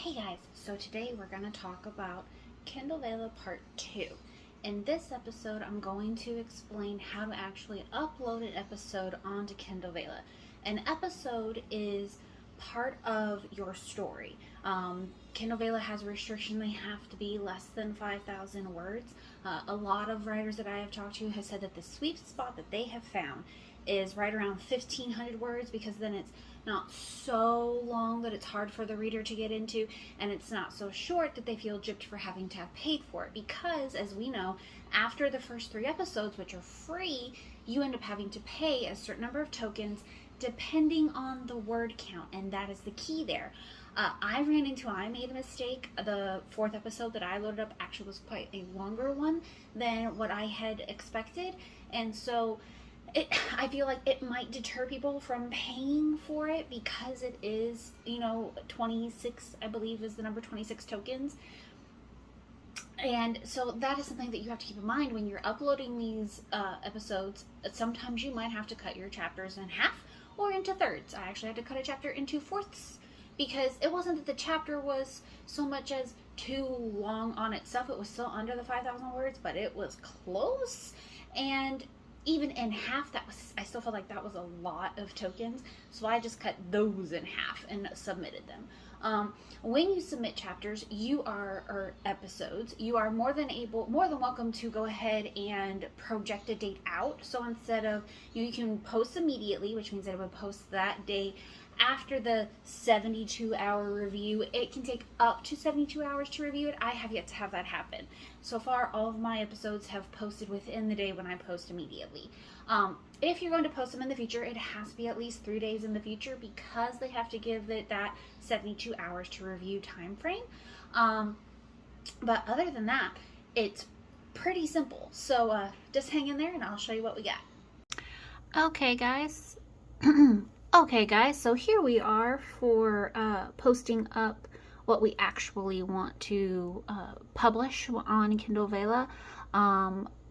Hey guys, so today we're going to talk about Kindle Vella Part 2. In this episode, I'm going to explain how to actually upload an episode onto Kindle Vella. An episode is part of your story. Kindle Vella has a restriction; they have to be less than 5,000 words. A lot of writers that I have talked to have said that the sweet spot that they have found is right around 1,500 words, because then it's not so long that it's hard for the reader to get into, and it's not so short that they feel gypped for having to have paid for it. Because, as we know, after the first 3 episodes, which are free, you end up having to pay a certain number of tokens depending on the word count, and that is the key there. I made a mistake. The 4th episode that I loaded up actually was quite a longer one than what I had expected, and so I feel like it might deter people from paying for it, because it is, 26, I believe is the number, 26 tokens. And so that is something that you have to keep in mind when you're uploading these episodes. Sometimes you might have to cut your chapters in half or into thirds. I actually had to cut a chapter into fourths, because it wasn't that the chapter was so much as too long on itself. It was still under the 5,000 words, but it was close. And even in half, I still felt like that was a lot of tokens, so I just cut those in half and submitted them. When you submit chapters, or episodes, you are more than welcome to go ahead and project a date out. So instead of, you can post immediately, which means I would post that day after the 72-hour review. It can take up to 72 hours to review it. I have yet to have that happen. So far, all of my episodes have posted within the day when I post immediately. If you're going to post them in the future, it has to be at least 3 days in the future, because they have to give it that 72 hours to review time frame. But other than that, it's pretty simple. So just hang in there and I'll show you what we got. Okay, guys. Okay, guys, so here we are for posting up what we actually want to publish on Kindle Vella.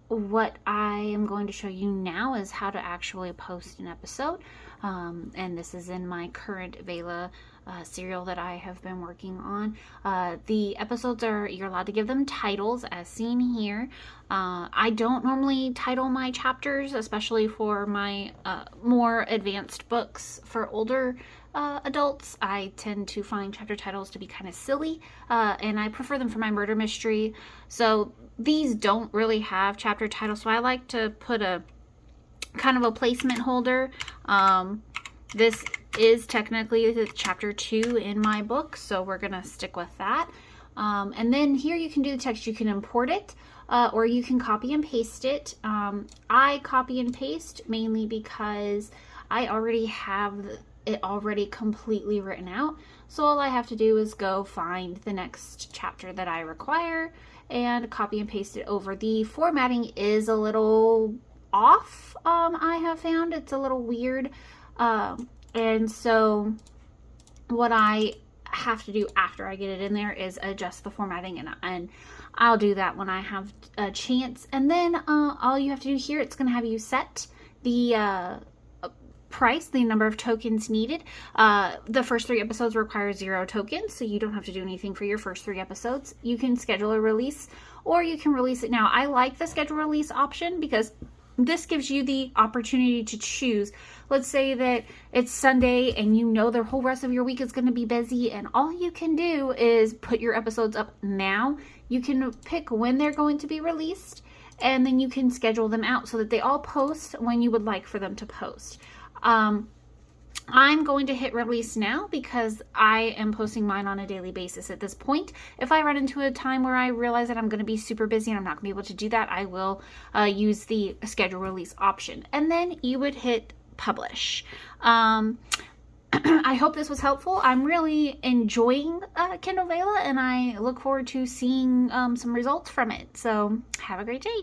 What I am going to show you now is how to actually post an episode, and this is in my current Vella serial that I have been working on. The episodes you're allowed to give them titles, as seen here. I don't normally title my chapters, especially for my more advanced books. For older adults, I tend to find chapter titles to be kind of silly, and I prefer them for my murder mystery. So these don't really have chapter titles, so I like to put a kind of a placement holder. This is technically the chapter 2 in my book, so we're gonna stick with that. And then here you can do the text. You can import it, or you can copy and paste it. I copy and paste mainly because I already have it already completely written out, so all I have to do is go find the next chapter that I require and copy and paste it over. The formatting is a little off. I have found it's a little weird, and so what I have to do after I get it in there is adjust the formatting, and I'll do that when I have a chance. And then all you have to do here, it's going to have you set the price, the number of tokens needed. The first 3 episodes require 0 tokens, so you don't have to do anything for your first 3 episodes. You can schedule a release, or you can release it now. I like the schedule release option because this gives you the opportunity to choose. Let's say that it's Sunday and you know the whole rest of your week is going to be busy, and all you can do is put your episodes up now. You can pick when they're going to be released, and then you can schedule them out so that they all post when you would like for them to post. I'm going to hit release now because I am posting mine on a daily basis at this point. If I run into a time where I realize that I'm going to be super busy and I'm not going to be able to do that, I will use the schedule release option, and then you would hit publish. I hope this was helpful. I'm really enjoying Kindle Vella, and I look forward to seeing some results from it. So have a great day.